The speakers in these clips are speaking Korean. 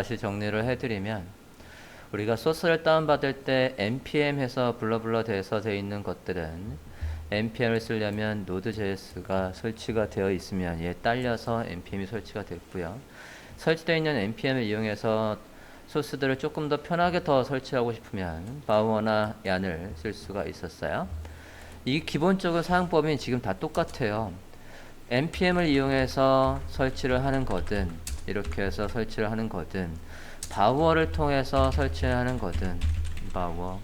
다시 정리를 해드리면 우리가 소스를 다운받을 때 npm 해서 블러블러 돼서 되어 있는 것들은 npm을 쓰려면 Node.js가 설치가 되어 있으면 얘에 딸려서 npm이 설치가 됐고요. 설치되어 있는 npm을 이용해서 소스들을 조금 더 편하게 더 설치하고 싶으면 바우어나 얀을 쓸 수가 있었어요. 이 기본적인 사용법이 지금 다 똑같아요. npm을 이용해서 설치를 하는 거든 이렇게 해서 설치를 하는 거든 바우어를 통해서 설치하는 거든 바우어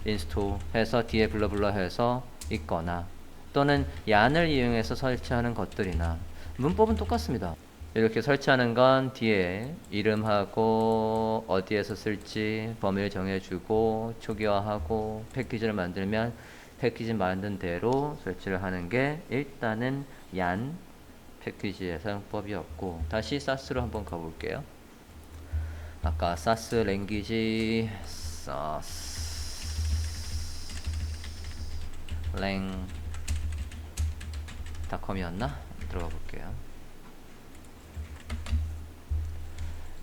인스톨 해서 뒤에 블러블러 해서 있거나 또는 얀을 이용해서 설치하는 것들이나 문법은 똑같습니다. 이렇게 설치하는 건 뒤에 이름하고 어디에서 쓸지 범위를 정해주고 초기화하고 패키지를 만들면 패키지 만든 대로 설치를 하는 게 일단은 얀 패키지의 사용법이었고, 다시 사스로 한번 가볼게요. 아까 사스 랭귀지 사스 랭 닷컴이었나? 들어가 볼게요.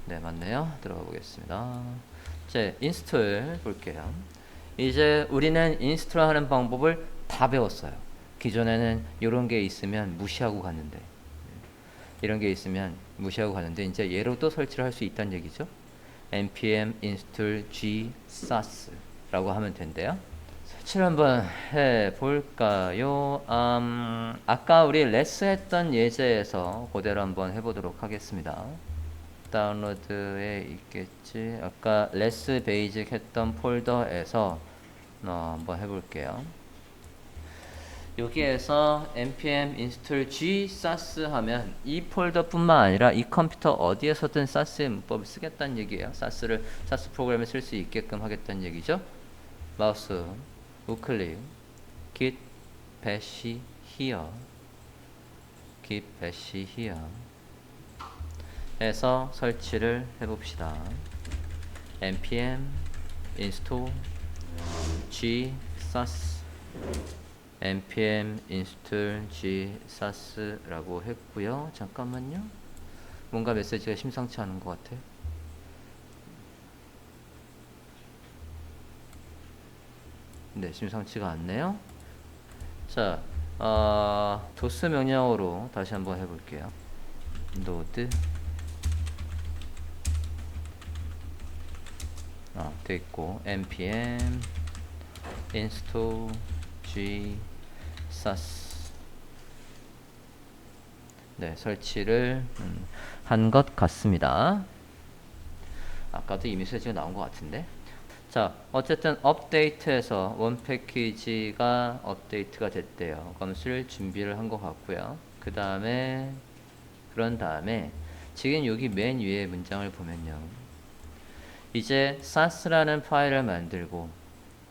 네, 맞네요. 들어가 보겠습니다. 이제 인스톨 볼게요. 이제 우리는 인스톨 하는 방법을 다 배웠어요. 기존에는 이런 게 있으면 무시하고 갔는데, 이런 게 있으면 무시하고 가는데 이제 얘로 또 설치를 할 수 있다는 얘기죠. npm install g sas 라고 하면 된대요. 설치를 한번 해볼까요? 아까 우리 레스 했던 예제에서 그대로 한번 해보도록 하겠습니다. 다운로드에 있겠지. 아까 레스 베이직 했던 폴더에서 한번 해볼게요. 여기에서 npm install g sas 하면 이 폴더뿐만 아니라 이 컴퓨터 어디에서든 sas의 문법을 쓰겠다는 얘기예요. sas 프로그램을 쓸 수 있게끔 하겠다는 얘기죠. 마우스 우클릭 git bash here git bash here 해서 설치를 해봅시다. npm install g sas npm install g sas 라고 했고요. 잠깐만요. 뭔가 메시지가 심상치 않은 것 같아요. 네, 심상치가 않네요. 자, 도스 명령어로 다시 한번 해볼게요. node 됐고 npm install g sas 네, 설치를 한 것 같습니다. 아까도 이 메시지가 나온 것 같은데. 자, 어쨌든 업데이트해서 원 패키지가 업데이트가 됐대요. 그럼 쓸 준비를 한 것 같고요. 그런 다음에 지금 여기 맨 위에 문장을 보면요. 이제 sas라는 파일을 만들고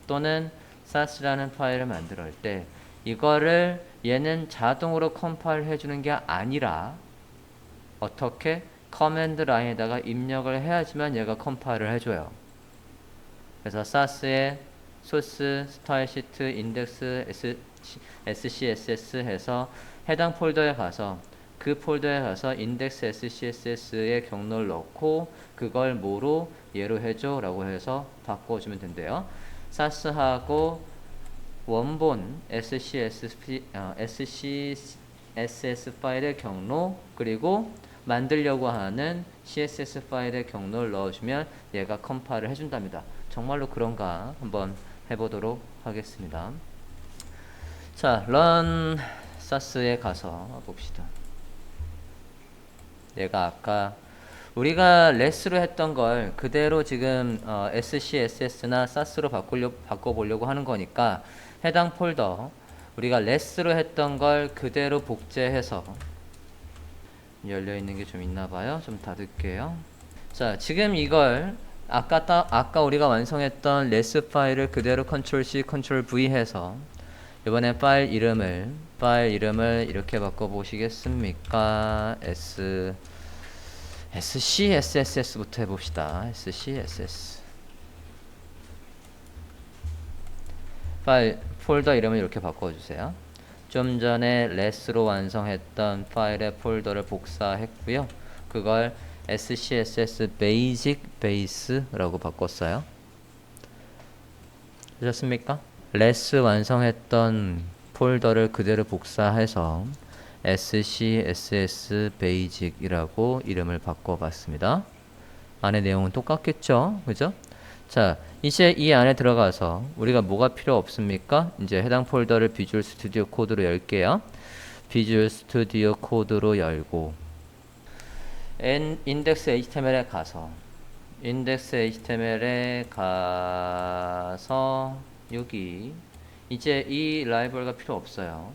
또는 sas라는 파일을 만들 때 이거를 얘는 자동으로 컴파일 해주는 게 아니라 어떻게? 커맨드 라인에다가 입력을 해야지만 얘가 컴파일을 해줘요. 그래서 sas의 소스, 스타일 시트, 인덱스, SCSS 해서 해당 폴더에 가서 그 폴더에 가서 인덱스 SCSS의 경로를 넣고 그걸 뭐로 얘로 해줘 라고 해서 바꿔주면 된대요. sas하고 원본 SCSS 파일의 경로 그리고 만들려고 하는 CSS 파일의 경로를 넣어주면 얘가 컴파일을 해준답니다. 정말로 그런가 한번 해보도록 하겠습니다. 자, run sas에 가서 봅시다. 얘가 아까 우리가 less로 했던 걸 그대로 지금 SCSS나 sas로 바꿔보려고 하는 거니까 해당 폴더 우리가 less로 했던 걸 그대로 복제해서 열려있는 게 좀 있나봐요. 좀 닫을게요. 자, 지금 이걸 아까 우리가 완성했던 less 파일을 그대로 컨트롤 C, 컨트롤 V 해서 이번에 파일 이름을 이렇게 바꿔보시겠습니까? SCSS부터 해봅시다. SCSS 파일 폴더 이름을 이렇게 바꿔주세요. 좀 전에 less로 완성했던 파일의 폴더를 복사했고요. 그걸 SCSS 베이직 베이스라고 바꿨어요. 되셨습니까? 레스 완성했던 폴더를 그대로 복사해서 SCSS 베이직이라고 이름을 바꿔봤습니다. 안에 내용은 똑같겠죠? 그죠? 자, 이제 이 안에 들어가서 우리가 뭐가 필요 없습니까? 이제 해당 폴더를 비주얼 스튜디오 코드로 열게요. 비주얼 스튜디오 코드로 열고 인덱스 HTML에 가서 여기 이제 이 라이브러리가 필요 없어요.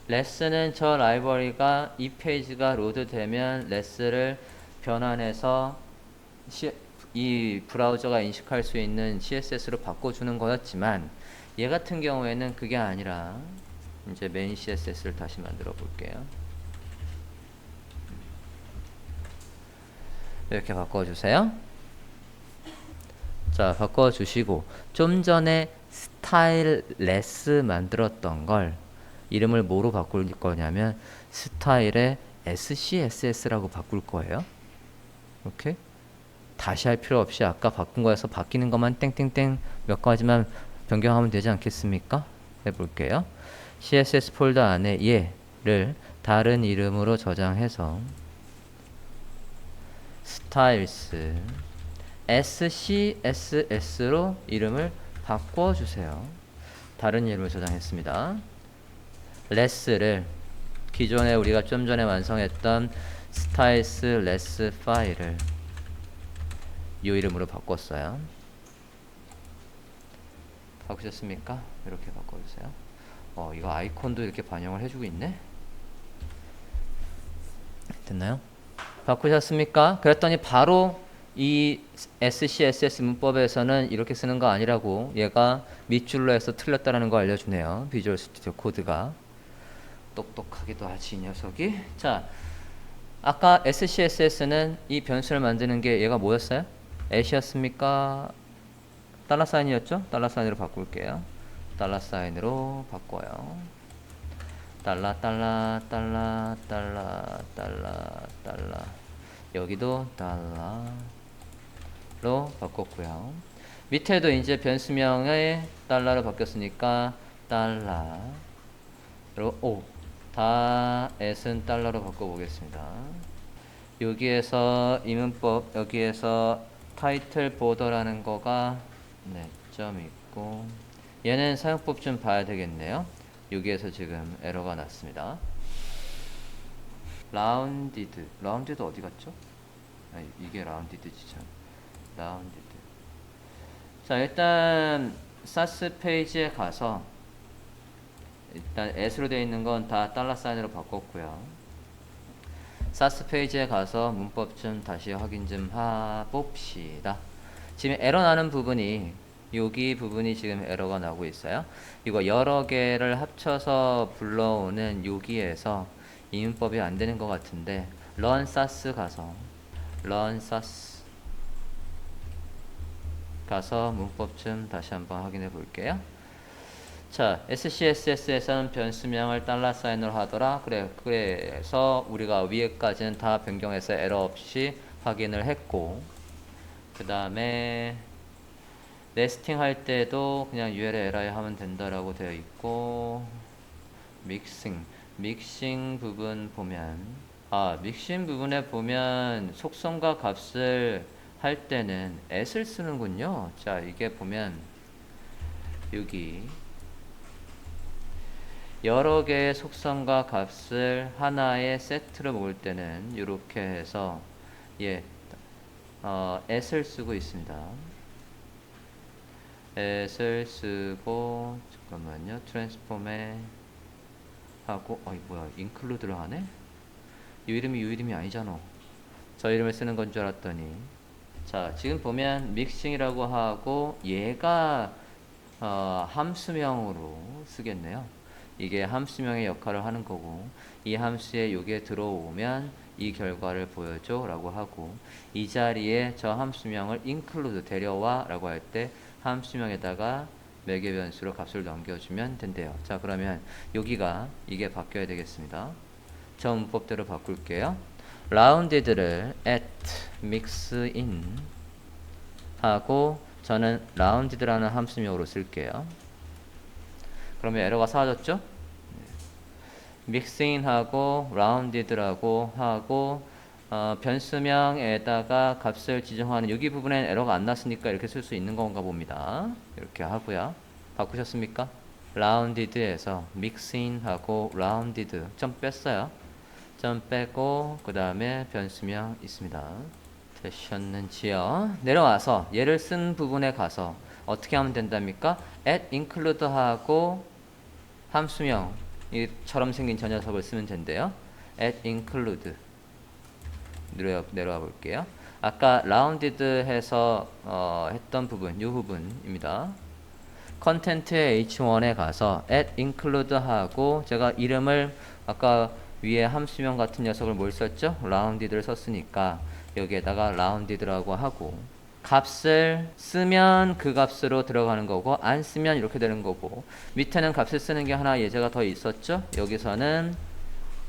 레슨은 저 라이브러리가 이 페이지가 로드되면 레슨을 변환해서 이 브라우저가 인식할 수 있는 CSS로 바꿔주는 거였지만 얘 같은 경우에는 그게 아니라 이제 메인 CSS를 다시 만들어 볼게요. 이렇게 바꿔주세요. 자, 바꿔주시고 좀 전에 스타일레스 만들었던 걸 이름을 뭐로 바꿀 거냐면 스타일의 SCSS라고 바꿀 거예요. 오케이? 다시 할 필요 없이 아까 바꾼 거에서 바뀌는 것만 땡땡땡 몇 가지만 변경하면 되지 않겠습니까? 해볼게요. CSS 폴더 안에 얘를 다른 이름으로 저장해서 스타일스 SCSS로 이름을 바꿔주세요. 다른 이름을 저장했습니다. 레스를 기존에 우리가 좀 전에 완성했던 스타일스 레스 파일을 이 이름으로 바꿨어요. 바꾸셨습니까? 이렇게 바꿔주세요. 이거 아이콘도 이렇게 반영을 해주고 있네. 됐나요? 바꾸셨습니까? 그랬더니 바로 이 SCSS 문법에서는 이렇게 쓰는 거 아니라고 얘가 밑줄로 해서 틀렸다라는 거 알려주네요. 비주얼 스튜디오 코드가. 똑똑하기도 하지 이 녀석이. 자, 아까 SCSS는 이 변수를 만드는 게 얘가 뭐였어요? at이었습니까? $사인이었죠? $사인으로 바꿀게요. $사인으로 바꿔요. 달러 여기도 달러로 바꿨고요. 밑에도 이제 변수명에 달러로 바뀌었으니까 달러로 다 s은 달러로 바꿔보겠습니다. 여기에서 이 문법 여기에서 타이틀 보더라는 거가 점 있고 얘는 사용법 좀 봐야 되겠네요. 여기에서 지금 에러가 났습니다. 라운디드 어디 갔죠? 이게 라운디드지 참. 라운디드. 자, 일단 사스 페이지에 가서 일단 s로 되어 있는 건 다 $사인으로 바꿨고요. 사스 페이지에 가서 문법 좀 다시 확인 좀 해봅시다. 지금 에러 나는 부분이 여기 부분이 지금 에러가 나고 있어요. 이거 여러 개를 합쳐서 불러오는 여기에서 이 문법이 안 되는 것 같은데 run sas 가서 문법 좀 다시 한번 확인해 볼게요. 자, SCSS에서는 변수명을 $사인으로 하더라. 그래서 우리가 위에까지는 다 변경해서 에러 없이 확인을 했고, 그 다음에 네스팅 할 때도 그냥 UL에 에러에 하면 된다라고 되어 있고, 믹싱 부분 보면 믹싱 부분에 보면 속성과 값을 할 때는 s를 쓰는군요. 자, 이게 보면 여기 여러 개의 속성과 값을 하나의 세트로 모을 때는 이렇게 해서 s를 쓰고 있습니다. s를 쓰고 잠깐만요. 트랜스폼에 하고 뭐야 include를 하네? 이 이름이 아니잖아. 저 이름을 쓰는 건 줄 알았더니. 자, 지금 보면 믹싱이라고 하고 얘가 함수명으로 쓰겠네요. 이게 함수명의 역할을 하는 거고 이 함수에 요게 들어오면 이 결과를 보여줘 라고 하고 이 자리에 저 함수명을 include 데려와 라고 할 때 함수명에다가 매개 변수로 값을 넘겨주면 된대요. 자, 그러면 여기가 이게 바뀌어야 되겠습니다. 저 문법대로 바꿀게요. rounded를 at mix in 하고 저는 rounded라는 함수명으로 쓸게요. 그러면 에러가 사라졌죠? mixing 하고 rounded라고 하고 변수명에다가 값을 지정하는 여기 부분엔 에러가 안 났으니까 이렇게 쓸 수 있는 건가 봅니다. 이렇게 하고요. 바꾸셨습니까? rounded에서 mixing 하고 rounded 점 뺐어요. 점 빼고 그 다음에 변수명 있습니다. 되셨는지요? 내려와서 얘를 쓴 부분에 가서 어떻게 하면 된답니까? at include 하고 함수명 이처럼 생긴 저 녀석을 쓰면 된대요. at include 내려와 볼게요. 아까 rounded 해서 했던 부분, 이 부분입니다. 컨텐트의 h1에 가서 at include 하고 제가 이름을 아까 위에 함수명 같은 녀석을 뭘 썼죠? rounded를 썼으니까 여기에다가 rounded라고 하고 값을 쓰면 그 값으로 들어가는 거고 안 쓰면 이렇게 되는 거고 밑에는 값을 쓰는 게 하나 예제가 더 있었죠? 여기서는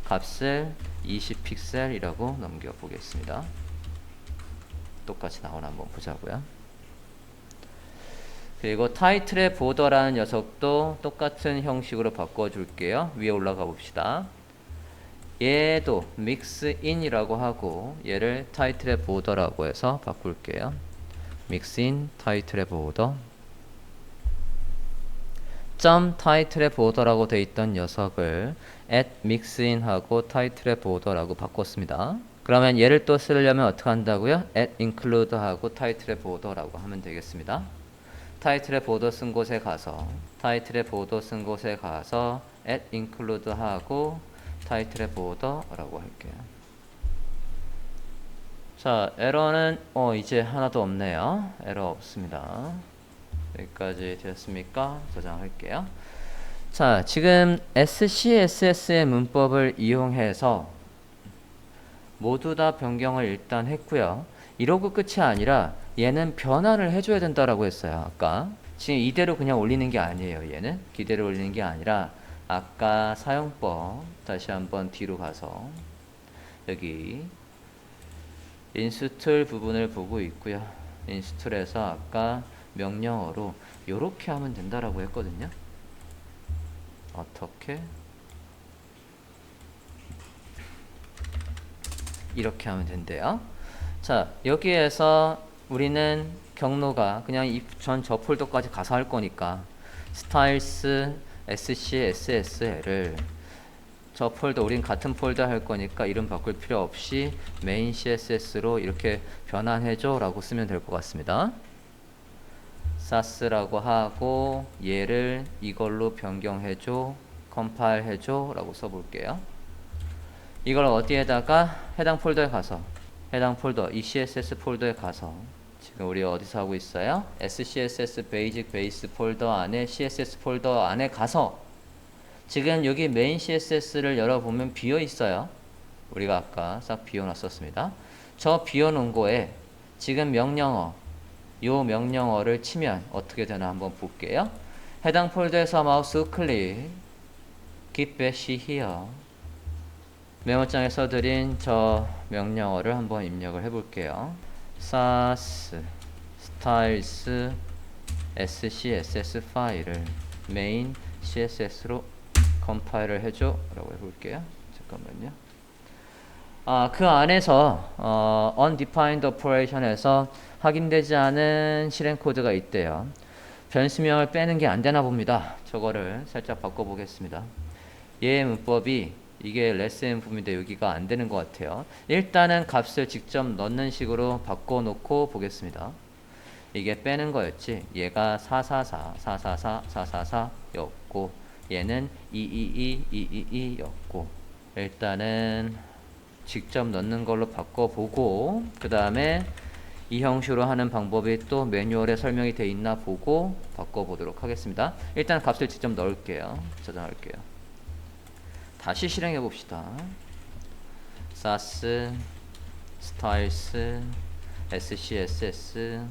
값을 20픽셀이라고 넘겨 보겠습니다. 똑같이 나오나 한번 보자고요. 그리고 타이틀의 보더라는 녀석도 똑같은 형식으로 바꿔줄게요. 위에 올라가 봅시다. 얘도 mix in이라고 하고 얘를 타이틀의 보더라고 해서 바꿀게요. mix in 타이틀의 보더 점 타이틀의 보더라고 돼 있던 녀석을 at mix in 하고 타이틀의 보더라고 바꿨습니다. 그러면 얘를 또 쓰려면 어떻게 한다고요? at include 하고 타이틀의 보더라고 하면 되겠습니다. 타이틀의 보더 쓴 곳에 가서 at include 하고 타이틀의 보더라고 할게요. 자, 에러는 이제 하나도 없네요. 에러 없습니다. 여기까지 되었습니까? 저장할게요. 자, 지금 SCSS의 문법을 이용해서 모두 다 변경을 일단 했고요. 이러고 끝이 아니라 얘는 변환을 해줘야 된다라고 했어요. 아까 지금 이대로 그냥 올리는 게 아니에요. 얘는 기대로 올리는 게 아니라 아까 사용법 다시 한번 뒤로 가서 여기 인스톨 부분을 보고 있고요. 인스톨에서 아까 명령어로 이렇게 하면 된다라고 했거든요. 어떻게? 이렇게 하면 된대요. 자, 여기에서 우리는 경로가 그냥 저 폴더까지 가서 할 거니까 styles scss를 저 폴더 우린 같은 폴더 할 거니까 이름 바꿀 필요 없이 main css로 이렇게 변환해줘 라고 쓰면 될 것 같습니다. sas라고 하고 얘를 이걸로 변경해줘 컴파일 해줘 라고 써볼게요. 이걸 어디에다가 해당 폴더에 가서 해당 폴더 이 css 폴더에 가서 지금 우리 어디서 하고 있어요? scss basic base 폴더 안에 css 폴더 안에 가서 지금 여기 메인 css를 열어보면 비어 있어요. 우리가 아까 싹 비워놨었습니다. 저 비워놓은 거에 지금 명령어 요 명령어를 치면 어떻게 되나 한번 볼게요. 해당 폴더에서 마우스 클릭 Git bash here 메모장에 써드린 저 명령어를 한번 입력을 해볼게요. sas styles scss 파일을 main css로 컴파일을 해줘 라고 해볼게요. 잠깐만요. 그 안에서 undefined operation에서 확인되지 않은 실행 코드가 있대요. 변수명을 빼는 게 안 되나 봅니다. 저거를 살짝 바꿔보겠습니다. 얘의 문법이 이게 레슨 부분인데 여기가 안 되는 것 같아요. 일단은 값을 직접 넣는 식으로 바꿔놓고 보겠습니다. 이게 빼는 거였지. 얘가 444, 444, 444였고 얘는 222, 222였고 일단은 직접 넣는 걸로 바꿔보고 그 다음에 이 형식으로 하는 방법이 또 매뉴얼에 설명이 돼 있나 보고 바꿔보도록 하겠습니다. 일단 값을 직접 넣을게요. 저장할게요. 다시 실행해 봅시다. sas styles scss를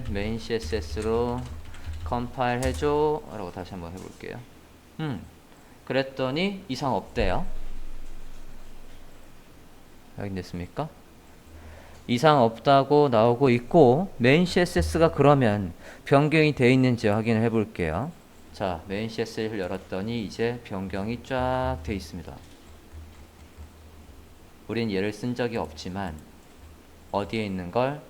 main css로 컴파일 해줘 라고 다시 한번 해볼게요. 그랬더니 이상 없대요. 확인됐습니까? 이상 없다고 나오고 있고 메인 CSS가 그러면 변경이 되어 있는지 확인을 해 볼게요. 자, 메인 CSS를 열었더니 이제 변경이 쫙 돼 있습니다. 우린 얘를 쓴 적이 없지만 어디에 있는 걸?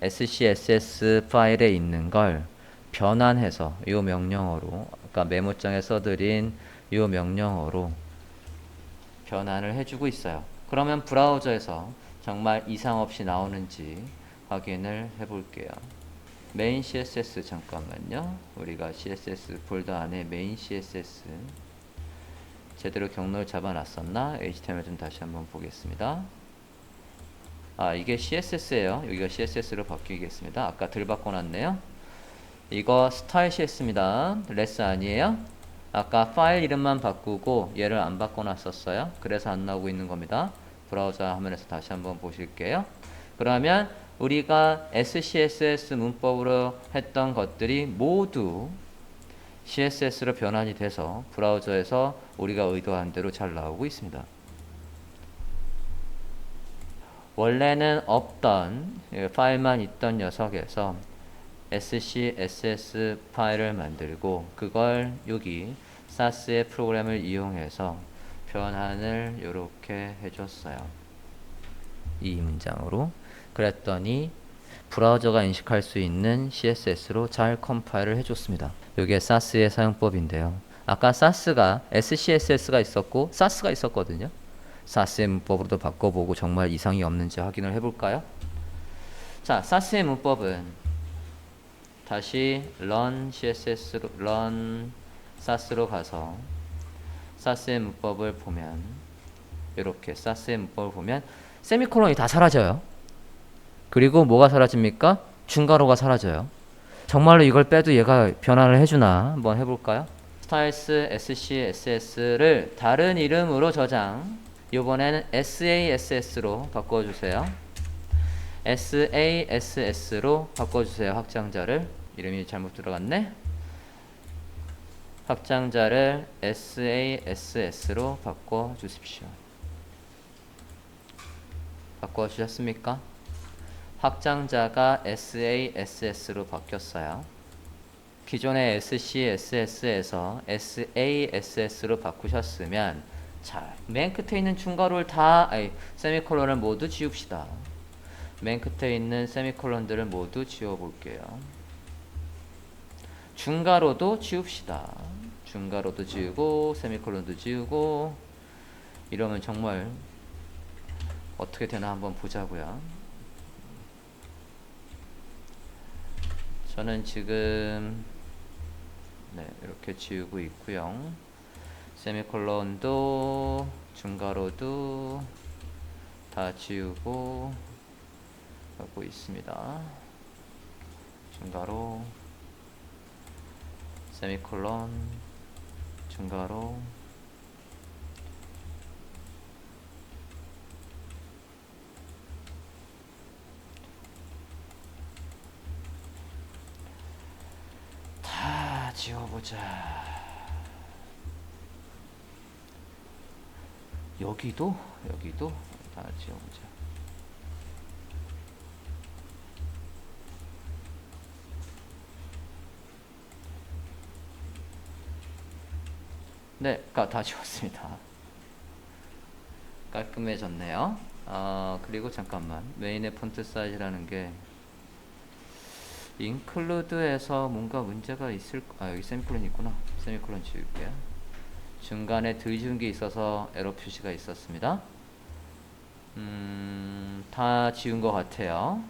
SCSS 파일에 있는 걸 변환해서 이 명령어로 아까 메모장에 써드린 이 명령어로 변환을 해주고 있어요. 그러면 브라우저에서 정말 이상 없이 나오는지 확인을 해 볼게요. 메인 CSS 잠깐만요. 우리가 CSS 폴더 안에 메인 CSS 제대로 경로를 잡아놨었나? HTML 좀 다시 한번 보겠습니다. 아, 이게 CSS예요. 여기가 CSS로 바뀌겠습니다. 아까 덜 바꿔놨네요. 이거 스타일 CSS입니다. 레스 아니에요? 아까 파일 이름만 바꾸고 얘를 안 바꿔놨었어요. 그래서 안 나오고 있는 겁니다. 브라우저 화면에서 다시 한번 보실게요. 그러면 우리가 SCSS 문법으로 했던 것들이 모두 CSS로 변환이 돼서 브라우저에서 우리가 의도한 대로 잘 나오고 있습니다. 원래는 없던 파일만 있던 녀석에서 SCSS 파일을 만들고 그걸 여기 SAS의 프로그램을 이용해서 변환을 이렇게 해줬어요. 이 문장으로. 그랬더니 브라우저가 인식할 수 있는 CSS로 잘 컴파일을 해줬습니다. 이게 SAS의 사용법인데요. 아까 SAS가 SCSS가 있었고 SAS가 있었거든요. SAS의 문법으로도 바꿔보고 정말 이상이 없는지 확인을 해볼까요? 자, SAS의 문법은 다시 run CSS로 run SAS로 가서 SAS의 문법을 보면 이렇게 SAS의 문법을 보면 세미콜론이 다 사라져요. 그리고 뭐가 사라집니까? 중괄호가 사라져요. 정말로 이걸 빼도 얘가 변환을 해주나 한번 해볼까요? 스타일스 SCSS를 다른 이름으로 저장. 이번에는 SASS로 바꿔주세요. SASS로 바꿔주세요. 확장자를. 이름이 잘못 들어갔네. 확장자를 SASS로 바꿔주십시오. 바꿔주셨습니까? 확장자가 SASS로 바뀌었어요. 기존의 SCSS에서 SASS로 바꾸셨으면 자, 맨 끝에 있는 중괄호를 세미콜론을 모두 지웁시다. 맨 끝에 있는 세미콜론들을 모두 지워볼게요. 중괄호도 지웁시다. 중괄호도 지우고 세미콜론도 지우고 이러면 정말 어떻게 되나 한번 보자고요. 저는 지금 이렇게 지우고 있고요. 세미콜론도 중괄호도 다 지우고 하고 있습니다. 중괄호 세미콜론 중괄호 다 지워보자. 여기도 다 지워보자. 네, 다 지웠습니다. 깔끔해졌네요. 그리고 잠깐만 메인의 폰트 사이즈라는 게 include에서 뭔가 문제가 있을 여기 세미콜론이 있구나. 세미콜론 지울게요. 중간에 덜 지운 게 있어서 에러 표시가 있었습니다. 다 지운 것 같아요.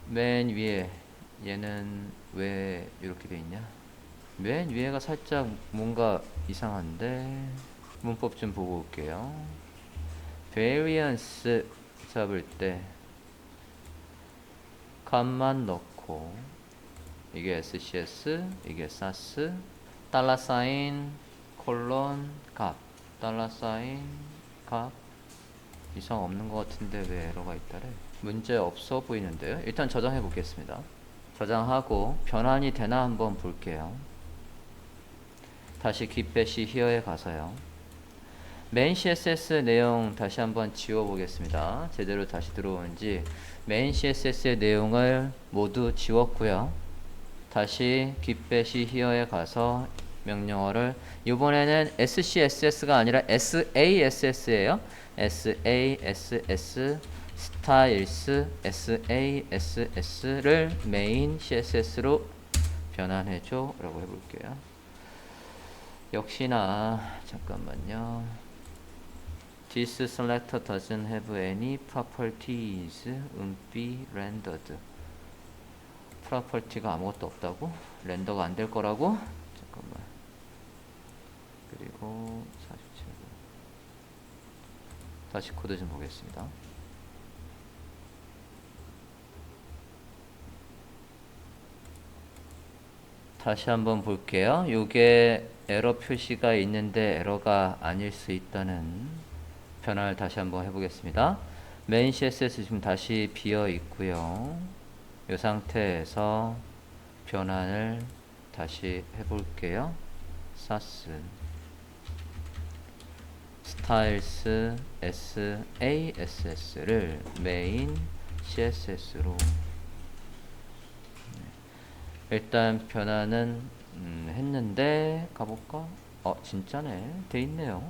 맨 위에 얘는 왜 이렇게 돼 있냐? 맨 위에가 살짝 뭔가 이상한데 문법 좀 보고 올게요. variance 잡을 때 값만 넣고 이게 SCS 이게 SAS $사인 콜론 값 $사인 값 이상 없는 것 같은데 왜 에러가 있다래? 문제 없어 보이는데요. 일단 저장해 보겠습니다. 저장하고 변환이 되나 한번 볼게요. 다시 git bash here에 가서요. 메인 CSS 내용 다시 한번 지워보겠습니다. 제대로 다시 들어오는지. 메인 CSS의 내용을 모두 지웠고요. 다시 git here에 가서 명령어를, 이번에는 SCSS가 아니라 SASS예요. SASS 스타일스 SASS를 메인 CSS로 변환해줘 라고 해볼게요. 역시나 잠깐만요. This selector doesn't have any properties. be rendered. 프로퍼티가 아무것도 없다고? 렌더가 안 될 거라고? 잠깐만. 그리고 47. 다시 코드 좀 보겠습니다. 다시 한번 볼게요. 요게 에러 표시가 있는데 에러가 아닐 수 있다는 변화를 다시 한번 해보겠습니다. 메인 CSS 지금 다시 비어 있고요. 이 상태에서 변환을 다시 해볼게요. 사스 스타일스 SASS를 메인 CSS로 일단 변환은 했는데 가볼까? 진짜네. 돼 있네요.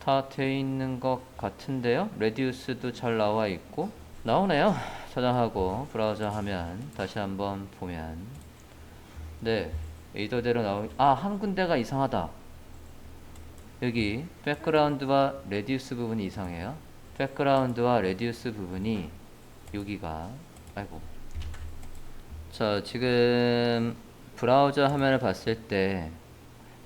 다 돼 있는 것 같은데요. 레디우스도 잘 나와 있고 나오네요. 저장하고 브라우저 하면 다시 한번 보면 네, 이더대로 한 군데가 이상하다. 여기 백그라운드와 레디우스 부분이 이상해요. 백그라운드와 레디우스 부분이 여기가 자, 지금 브라우저 화면을 봤을 때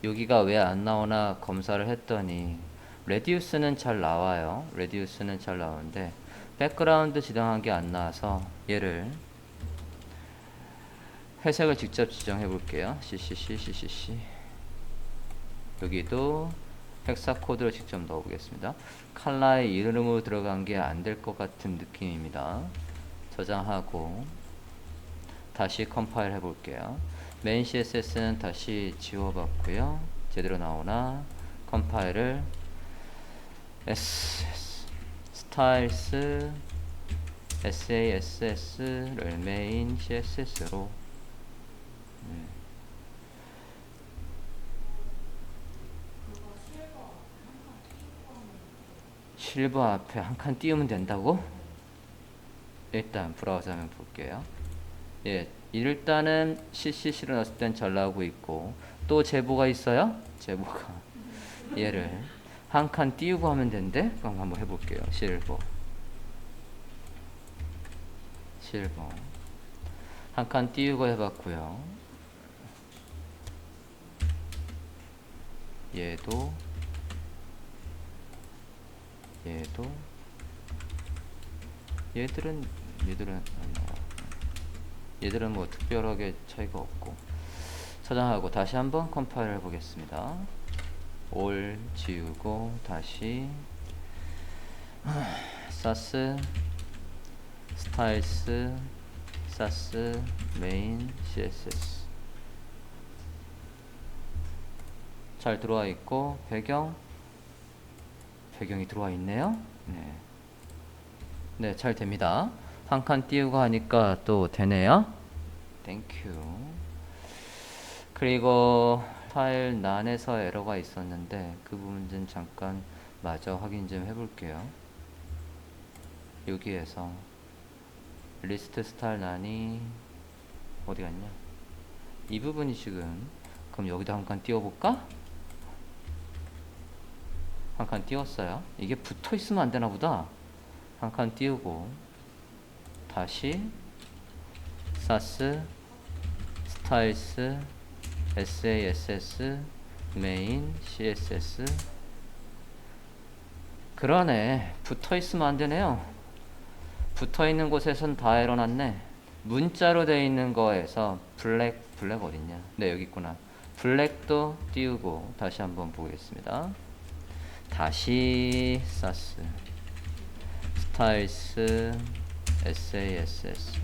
여기가 왜 안 나오나 검사를 했더니 레디우스는 잘 나와요. 레디우스는 잘 나오는데 백그라운드 지정한 게 안 나와서 얘를 회색을 직접 지정해 볼게요. CCC 여기도 헥사 코드를 직접 넣어 보겠습니다. 컬러의 이름으로 들어간 게 안 될 것 같은 느낌입니다. 저장하고 다시 컴파일 해 볼게요. 메인 CSS는 다시 지워 봤고요. 제대로 나오나 컴파일을 스타일스 SASS를 메인 CSS로 실버 앞에 한 칸 띄우면 된다고? 일단 브라우저 화면 볼게요. 예, 일단은 CCC로 넣었을 땐 잘 나오고 있고 또 제보가 있어요? 제보가 얘를 한 칸 띄우고 하면 된대? 그럼 한번 해볼게요. 실버 한 칸 띄우고 해봤고요. 얘도 얘들은 뭐 특별하게 차이가 없고 저장하고 다시 한번 컴파일 해보겠습니다. 올 지우고 다시 사스 스타일스 사스 메인 CSS 잘 들어와 있고 배경이 들어와 있네요. 네, 잘 됩니다. 한 칸 띄우고 하니까 또 되네요. 땡큐. 그리고 파일 난에서 에러가 있었는데 그 부분 좀 잠깐 마저 확인 좀 해볼게요. 여기에서 리스트 스타일 난이 어디 갔냐? 이 부분이 지금 그럼 여기다 한 칸 띄워볼까? 한 칸 띄웠어요. 이게 붙어 있으면 안 되나 보다. 한 칸 띄우고 다시 사스 스타일스 SASS 메인 CSS 그러네. 붙어 있으면 안 되네요. 붙어 있는 곳에선 다 에러 났네. 문자로 되어 있는 거에서 블랙 어딨냐? 네, 여기 있구나. 블랙도 띄우고 다시 한번 보겠습니다. 다시 사스 스타일스 SASS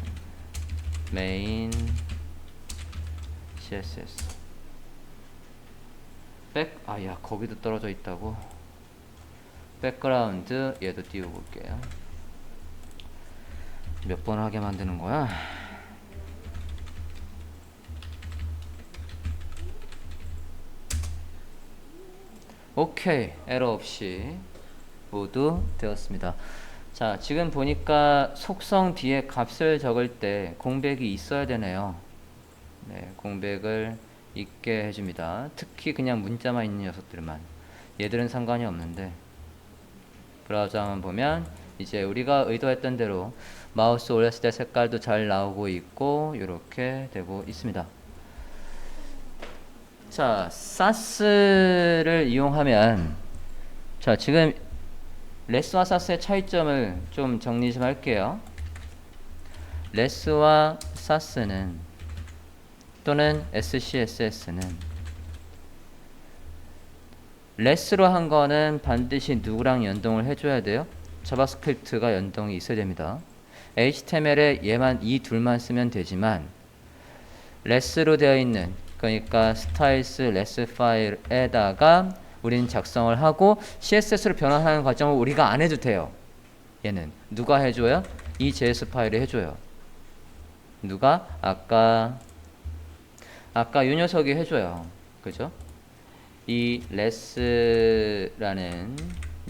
메인 css 야 거기도 떨어져 있다고. 백그라운드 얘도 띄워볼게요. 몇 번 하게 만드는 거야? 오케이, 에러 없이 모두 되었습니다. 자, 지금 보니까 속성 뒤에 값을 적을 때 공백이 있어야 되네요. 네, 공백을 있게 해줍니다. 특히 그냥 문자만 있는 녀석들만. 얘들은 상관이 없는데 브라우저만 보면 이제 우리가 의도했던 대로 마우스 올렸을 때 색깔도 잘 나오고 있고 이렇게 되고 있습니다. 자, 사스를 이용하면 자, 지금 레스와 사스의 차이점을 좀 정리 좀 할게요. 레스와 사스는 또는 SCSS는 레스로 한 거는 반드시 누구랑 연동을 해줘야 돼요? 자바스크립트가 연동이 있어야 됩니다. HTML에 얘만 이 둘만 쓰면 되지만 레스로 되어 있는 그러니까 스타일스 레스 파일에다가 우리는 작성을 하고 CSS로 변환하는 과정을 우리가 안 해도 돼요. 얘는 누가 해줘요? 이 JS 파일을 해줘요. 누가? 아까 이 녀석이 해줘요. 그죠? 이 레스라는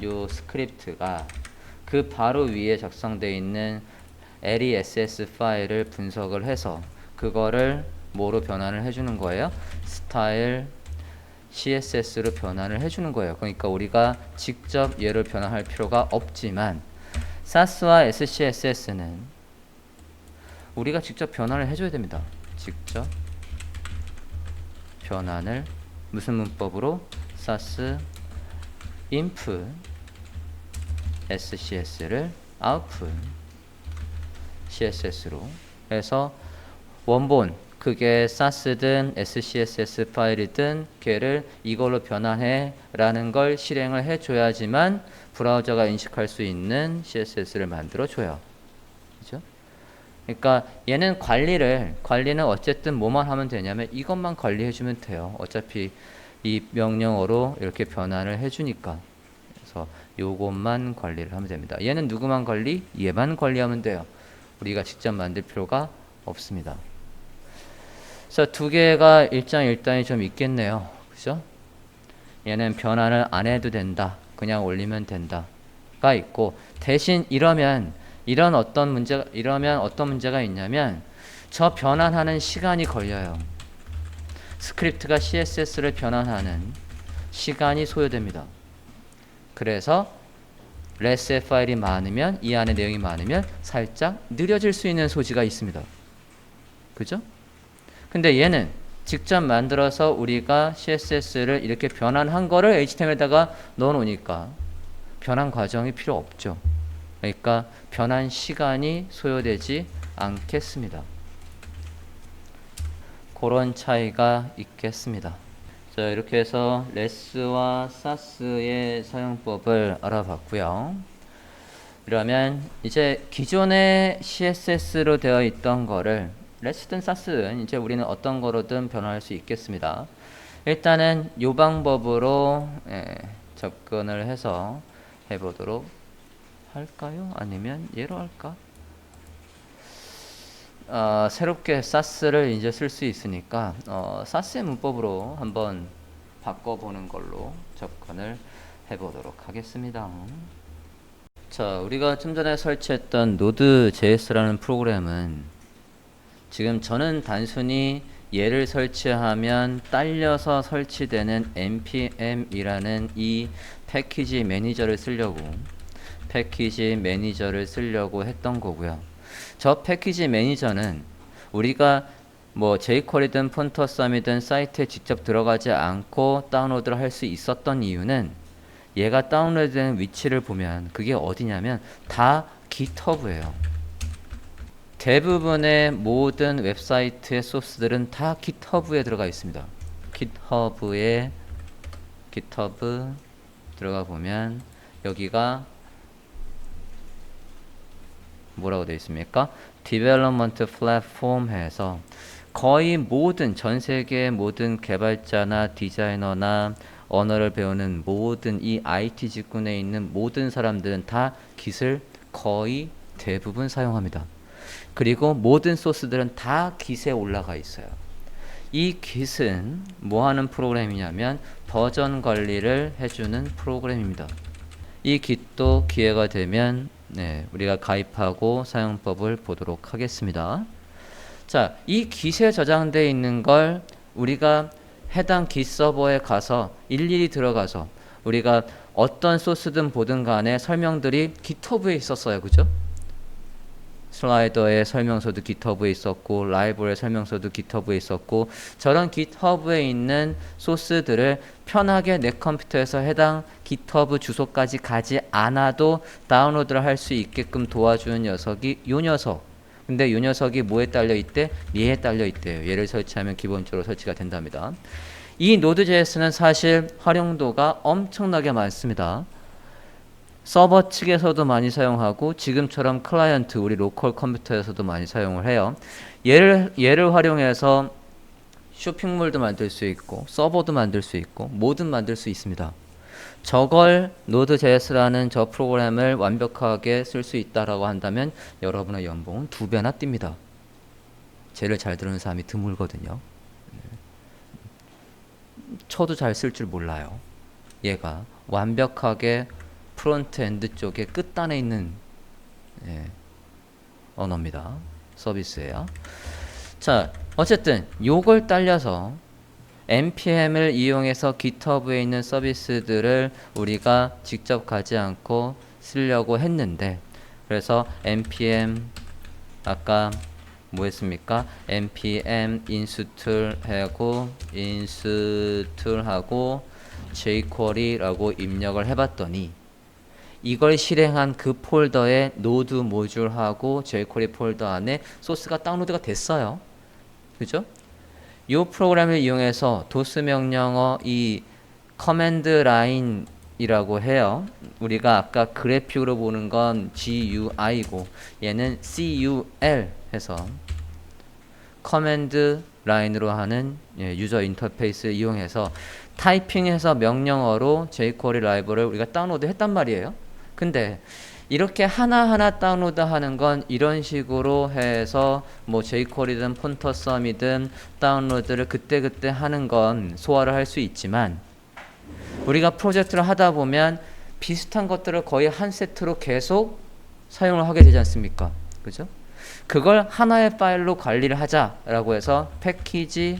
요 스크립트가 그 바로 위에 작성되어 있는 LESS 파일을 분석을 해서 그거를 뭐로 변환을 해주는 거예요? 스타일 CSS로 변환을 해주는 거예요. 그러니까 우리가 직접 얘를 변환할 필요가 없지만 사스와 SCSS는 우리가 직접 변환을 해줘야 됩니다. 직접 변환을 무슨 문법으로? 사스 input SCS를 output CSS로 해서 원본 그게 사스든 SCSS 파일이든 걔를 이걸로 변환해 라는 걸 실행을 해줘야지만 브라우저가 인식할 수 있는 CSS를 만들어 줘요. 그죠? 그러니까 얘는 관리는 어쨌든 뭐만 하면 되냐면 이것만 관리해주면 돼요. 어차피 이 명령어로 이렇게 변환을 해주니까. 그래서 요것만 관리를 하면 됩니다. 얘는 누구만 관리? 얘만 관리하면 돼요. 우리가 직접 만들 필요가 없습니다. 그래서 두 개가 일장일단이 좀 있겠네요. 그죠? 얘는 변환을 안 해도 된다. 그냥 올리면 된다가 있고 대신 이러면 어떤 문제가 있냐면 저 변환하는 시간이 걸려요. 스크립트가 CSS를 변환하는 시간이 소요됩니다. 그래서 레스 파일이 많으면 이 안에 내용이 많으면 살짝 느려질 수 있는 소지가 있습니다. 그죠? 근데 얘는 직접 만들어서 우리가 CSS를 이렇게 변환한 거를 HTML에다가 넣어 놓으니까 변환 과정이 필요 없죠. 그러니까 변환 시간이 소요되지 않겠습니다. 그런 차이가 있겠습니다. 자, 이렇게 해서 레스와 사스의 사용법을 알아봤고요. 그러면 이제 기존의 CSS로 되어 있던 거를 레스든 사스든 이제 우리는 어떤 거로든 변화할 수 있겠습니다. 일단은 이 방법으로 접근을 해서 해보도록 할까요? 아니면 얘로 할까? 새롭게 사스를 이제 쓸 수 있으니까 사스의 문법으로 한번 바꿔보는 걸로 접근을 해보도록 하겠습니다. 자, 우리가 좀 전에 설치했던 Node.js라는 프로그램은 지금 저는 단순히 얘를 설치하면 딸려서 설치되는 npm이라는 이 패키지 매니저를 쓰려고 했던 거고요. 저 패키지 매니저는 우리가 뭐 jQuery든 폰터썸이든 사이트에 직접 들어가지 않고 다운로드를 할 수 있었던 이유는 얘가 다운로드된 위치를 보면 그게 어디냐면 다 GitHub예요. 대부분의 모든 웹사이트의 소스들은 다 GitHub에 들어가 있습니다. GitHub 들어가 보면 여기가 뭐라고 되어 있습니까? Development Platform 해서 거의 모든 전 세계의 모든 개발자나 디자이너나 언어를 배우는 모든 이 IT 직군에 있는 모든 사람들은 다 Git을 거의 대부분 사용합니다. 그리고 모든 소스들은 다 Git에 올라가 있어요. 이 Git은 뭐 하는 프로그램이냐면 버전 관리를 해주는 프로그램입니다. 이 Git도 기회가 되면 우리가 가입하고 사용법을 보도록 하겠습니다. 자, 이 Git에 저장되어 있는 걸 우리가 해당 Git 서버에 가서 일일이 들어가서 우리가 어떤 소스든 보든 간에 설명들이 GitHub에 있었어요. 그죠? 슬라이더의 설명서도 GitHub에 있었고 라이브러리 설명서도 GitHub에 있었고 저런 GitHub에 있는 소스들을 편하게 내 컴퓨터에서 해당 GitHub 주소까지 가지 않아도 다운로드를 할 수 있게끔 도와주는 녀석이 요 녀석. 근데 요 녀석이 뭐에 딸려 있대? 얘에 딸려 있대요. 얘를 설치하면 기본적으로 설치가 된답니다. 이 Node.js는 사실 활용도가 엄청나게 많습니다. 서버 측에서도 많이 사용하고 지금처럼 클라이언트 우리 로컬 컴퓨터에서도 많이 사용을 해요. 얘를 활용해서 쇼핑몰도 만들 수 있고 서버도 만들 수 있고 뭐든 만들 수 있습니다. 저걸 Node.js라는 저 프로그램을 완벽하게 쓸 수 있다라고 한다면 여러분의 연봉은 2배나 뜁니다. 쟤를 잘 들은 사람이 드물거든요. 저도 잘 쓸 줄 몰라요. 얘가 완벽하게 프론트엔드 쪽에 끝단에 있는 언어입니다. 서비스예요. 자, 어쨌든 요걸 딸려서 npm을 이용해서 GitHub에 있는 서비스들을 우리가 직접 가지 않고 쓰려고 했는데 그래서 npm 아까 뭐 했습니까? npm install 하고 install 하고 jQuery라고 입력을 해봤더니 이걸 실행한 그 폴더에 노드 모듈하고 jQuery 폴더 안에 소스가 다운로드가 됐어요. 그죠? 이 프로그램을 이용해서 도스 명령어 이 커맨드 라인이라고 해요. 우리가 아까 그래픽으로 보는 건 GUI고 얘는 CUL 해서 커맨드 라인으로 하는 유저 인터페이스를 이용해서 타이핑해서 명령어로 jQuery 라이브러리를 우리가 다운로드 했단 말이에요. 근데 이렇게 하나하나 다운로드 하는 건 이런 식으로 해서 뭐 jQuery든 폰터썸이든 다운로드를 그때그때 하는 건 소화를 할 수 있지만 우리가 프로젝트를 하다 보면 비슷한 것들을 거의 한 세트로 계속 사용을 하게 되지 않습니까? 그죠? 그걸 하나의 파일로 관리를 하자라고 해서 패키지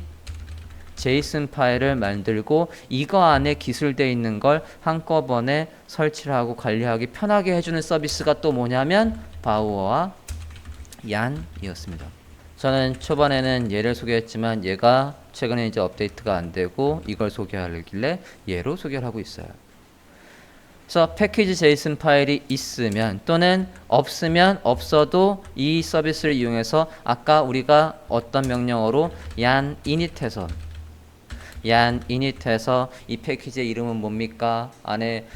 JSON 파일을 만들고 이거 안에 기술되어 있는 걸 한꺼번에 설치를 하고 관리하기 편하게 해주는 서비스가 또 뭐냐면 바우어와 얀이었습니다. 저는 초반에는 얘를 소개했지만 얘가 최근에 이제 업데이트가 안 되고 이걸 소개하길래 얘로 소개를 하고 있어요. 그래서 패키지 JSON 파일이 있으면 또는 없으면 없어도 이 서비스를 이용해서 아까 우리가 어떤 명령어로 yan init해서 이 패키지의 이름은 뭡니까? 안에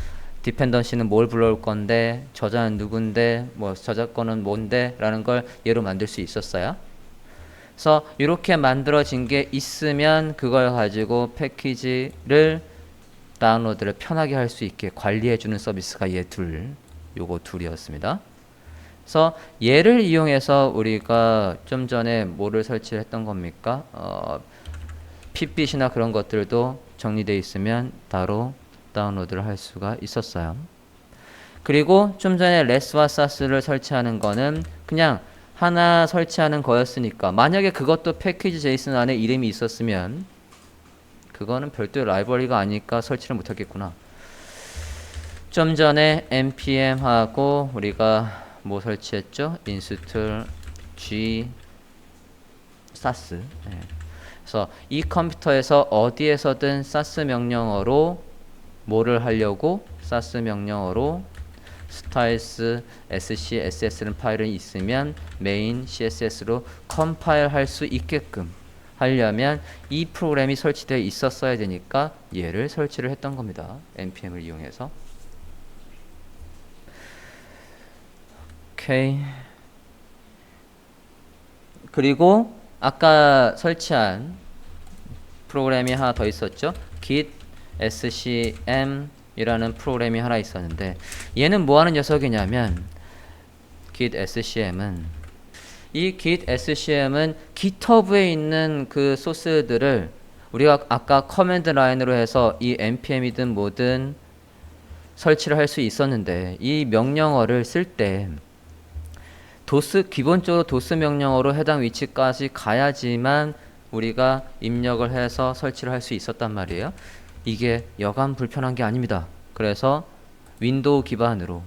디펜던시는 뭘 불러올 건데 저자는 누군데 뭐 저작권은 뭔데 라는 걸 얘로 만들 수 있었어요. 그래서 이렇게 만들어진 게 있으면 그걸 가지고 패키지를 다운로드를 편하게 할 수 있게 관리해주는 서비스가 요거 둘이었습니다. 그래서 얘를 이용해서 우리가 좀 전에 뭐를 설치를 했던 겁니까? 핏빗이나 그런 것들도 정리되어 있으면 바로 다운로드를 할 수가 있었어요. 그리고 좀 전에 레스와 사스를 설치하는 거는 그냥 하나 설치하는 거였으니까 만약에 그것도 패키지 제이슨 안에 이름이 있었으면 그거는 별도의 라이브러리가 아니니까 설치를 못하겠구나. 좀 전에 npm하고 우리가 뭐 설치했죠? install g sass. 그래서 이 컴퓨터에서 어디에서든 sass 명령어로 뭐를 하려고 sass 명령어로 styles scss라는 파일이 있으면 main css로 컴파일 할 수 있게끔 하려면 이 프로그램이 설치되어 있었어야 되니까 얘를 설치를 했던 겁니다. npm을 이용해서. 오케이. 그리고 아까 설치한 프로그램이 하나 더 있었죠. git scm 이라는 프로그램이 하나 있었는데 얘는 뭐 하는 녀석이냐면 git scm은 이 git scm은 github에 있는 그 소스들을 우리가 아까 커맨드 라인으로 해서 이 npm이든 뭐든 설치를 할 수 있었는데 이 명령어를 쓸 때 기본적으로 도스 명령어로 해당 위치까지 가야지만 우리가 입력을 해서 설치를 할 수 있었단 말이에요. 이게 여간 불편한 게 아닙니다. 그래서 윈도우 기반으로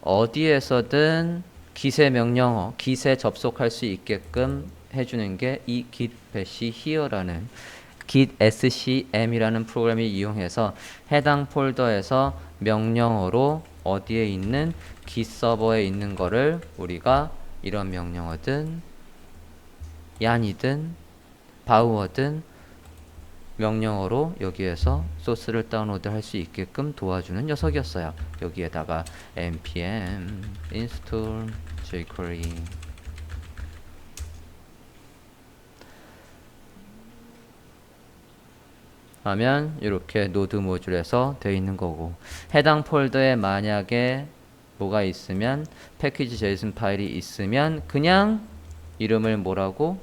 어디에서든 기세 명령어, 기세 접속할 수 있게끔 해주는 게 이 git bash here라는 git scm이라는 프로그램을 이용해서 해당 폴더에서 명령어로 어디에 있는 git 서버에 있는 거를 우리가 이런 명령어든 얀이든 바우어든 명령어로 여기에서 소스를 다운로드 할 수 있게끔 도와주는 녀석이었어요. 여기에다가 npm install jquery 하면 이렇게 노드 모듈에서 되어 있는 거고, 해당 폴더에 만약에 뭐가 있으면 패키지 JSON 파일이 있으면 그냥 이름을 뭐라고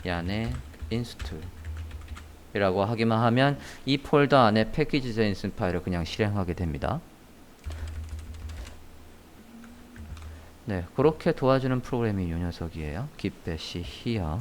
얀의 install 이라고 하기만 하면 이 폴더 안에 패키지 JSON 파일을 그냥 실행하게 됩니다. 네, 그렇게 도와주는 프로그램이 이 녀석이에요. git bash here.